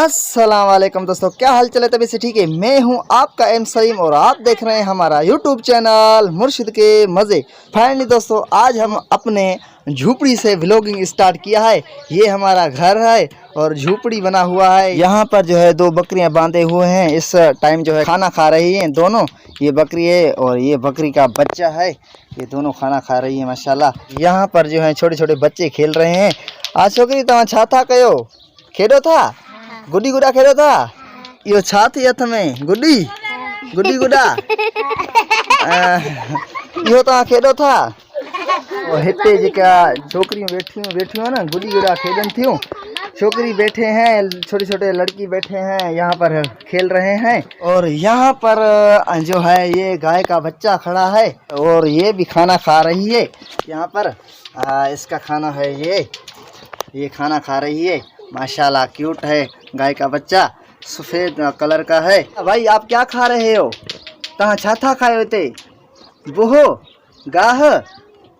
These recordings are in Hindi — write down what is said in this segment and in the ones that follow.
अस्सलाम वालेकुम दोस्तों, क्या हाल चल है? तभी से ठीक है। मैं हूं आपका एम सलीम और आप देख रहे हैं हमारा यूट्यूब चैनल मुर्शिद के मज़े। फाइनली दोस्तों, आज हम अपने झूपड़ी से व्लॉगिंग स्टार्ट किया है। ये हमारा घर है और झूपड़ी बना हुआ है। यहाँ पर जो है दो बकरियां बांधे हुए हैं। इस टाइम जो है खाना खा रही हैं दोनों। ये बकरी है और ये बकरी का बच्चा है। ये दोनों खाना खा रही है माशाल्लाह। यहाँ पर जो है छोटे छोटे बच्चे खेल रहे हैं। आज छोकरी तव्हां छा था कयो? खेॾो था? गुडी गुडा खेॾो था? इहो छा थी हथ में? गुडी गुडी गुडा इहो तव्हां खेॾो था? और हिते जेका छोकिरियूं वेठियूं न गुडी गुडा खेॾनि थियूं। छोकरी बैठे हैं, छोटे छोटे लड़की बैठे हैं, यहाँ पर खेल रहे हैं। और यहाँ पर जो है ये गाय का बच्चा खड़ा है और ये भी खाना खा रही है। यहाँ पर इसका खाना है, ये खाना खा रही है। माशाल्लाह क्यूट है। गाय का बच्चा सफ़ेद कलर का है। भाई आप क्या खा रहे हो? तव्हां छा था खाए हुते? बोहो गाह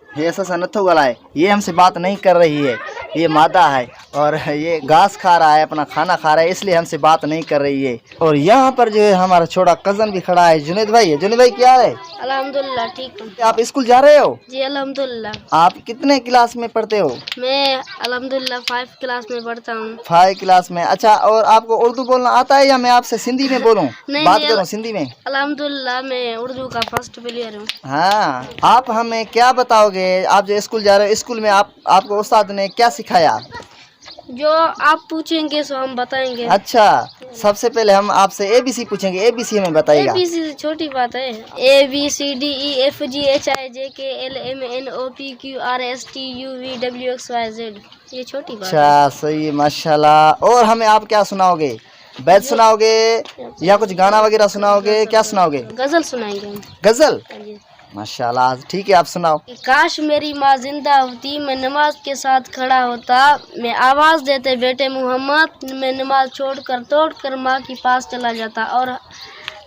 हे ऐसा सा नथो ॻाल्हाए। ये हमसे बात नहीं कर रही है। ये मादा है और ये घास खा रहा है, अपना खाना खा रहा है, इसलिए हमसे बात नहीं कर रही है। और यहाँ पर जो है हमारा छोटा कज़न भी खड़ा है, जुनेद भाई है। जुनेद भाई क्या है? अल्हम्दुलिल्लाह ठीक हूँ। आप स्कूल जा रहे हो? जी अल्हम्दुलिल्लाह। आप कितने क्लास में पढ़ते हो? मैं अल्हम्दुलिल्लाह 5 क्लास में पढ़ता हूँ। 5 क्लास में। अच्छा, और आपको उर्दू बोलना आता है या मैं आपसे सिंधी में बोलूँ? बात करूँ सिंधी में? अल्हम्दुलिल्लाह मैं उर्दू का फर्स्ट प्लेयर हूँ। हाँ, आप हमें क्या बताओगे? आप जो स्कूल जा रहे हो, स्कूल में आपको उस्ताद ने क्या सिखाया? जो आप पूछेंगे सो हम बताएंगे। अच्छा, सबसे पहले हम आपसे ABC पूछेंगे। ABC हमें बताइएगा। ABC छोटी बात है। ABCDEFGHIJKLMNOPQRSTUVWXYZ ये छोटी बात है। अच्छा, सही, माशाल्लाह। और हमें आप क्या सुनाओगे? बैत सुनाओगे या कुछ गाना वगैरह सुनाओगे? क्या सुनाओगे? गजल सुनाएंगे हम। गजल? माशाल्लाह, ठीक है, आप सुनाओ। काश मेरी माँ जिंदा होती, मैं नमाज के साथ खड़ा होता, मैं आवाज़ देते बेटे मोहम्मद, मैं नमाज छोड़कर तोड़कर माँ के पास चला जाता और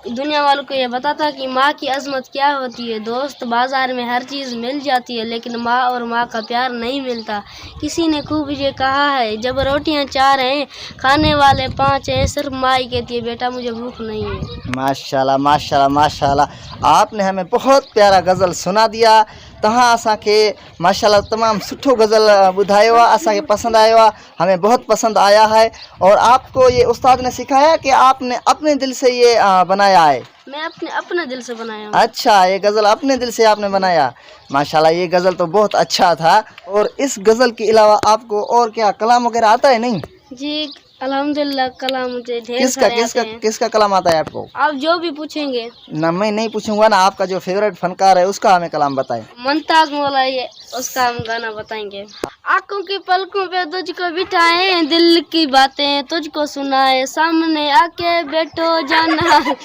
दुनिया वालों को ये बताता कि माँ की अजमत क्या होती है। दोस्त, बाज़ार में हर चीज़ मिल जाती है लेकिन माँ और माँ का प्यार नहीं मिलता। किसी ने खूब ये कहा है, जब रोटियां 4 हैं खाने वाले 5 हैं, सिर्फ माँ ही कहती है बेटा मुझे भूख नहीं है। माशाल्लाह माशाल्लाह माशाल्लाह, आपने हमें बहुत प्यारा गज़ल सुना दिया। तव्हां असांखे माशाल्लाह तमामु सुठो गज़ल ॿुधायो आहे, असांखे पसंदि आयो आहे, हमें बहुत पसंद आया है। और आपको ये उस्ताद ने सिखाया कि आपने अपने दिल से ये बनाया है? मैं अपने दिल से बनाया हूँ। अच्छा, ये गज़ल अपने दिल से आपने बनाया। माशाल्लाह, ये गज़ल तो बहुत अच्छा था। और इस गज़ल के अलावा आपको और क्या कलाम वगैरह आता है? नहीं जी अल्हम्दुलिल्लाह, कलाम मुझे ढेर सारे आते हैं। किसका कलाम आता है आपको? आप जो भी पूछेंगे ना, मैं नहीं पूछूंगा ना। आपका जो फेवरेट फनकार है उसका हमें कलाम बताएं। मुमताज मौला, ये उसका हम गाना बताएंगे। आंखों की पलकों पे तुझको बिठाए, दिल की बातें तुझको सुनाए, सामने आके बैठो जाना,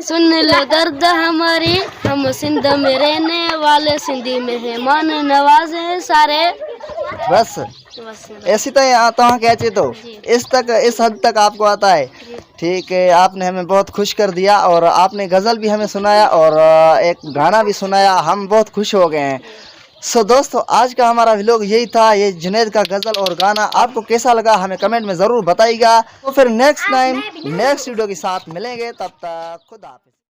सुन लो दर्द हमारी, हम सिंध में रहने वाले, सिंधी मेहमान नवाजे सारे। बस ऐसी तो तव्हां के अचे तो इस हद तक आपको आता है। ठीक है, आपने हमें बहुत खुश कर दिया और आपने गज़ल भी हमें सुनाया और एक गाना भी सुनाया। हम बहुत खुश हो गए हैं। सो दोस्तों, आज का हमारा व्लॉग यही था। ये जुनैद का गज़ल और गाना आपको कैसा लगा हमें कमेंट में ज़रूर बताइएगा। तो फिर नेक्स्ट टाइम नेक्स्ट वीडियो के साथ मिलेंगे, तब तक खुदा हाफिज़।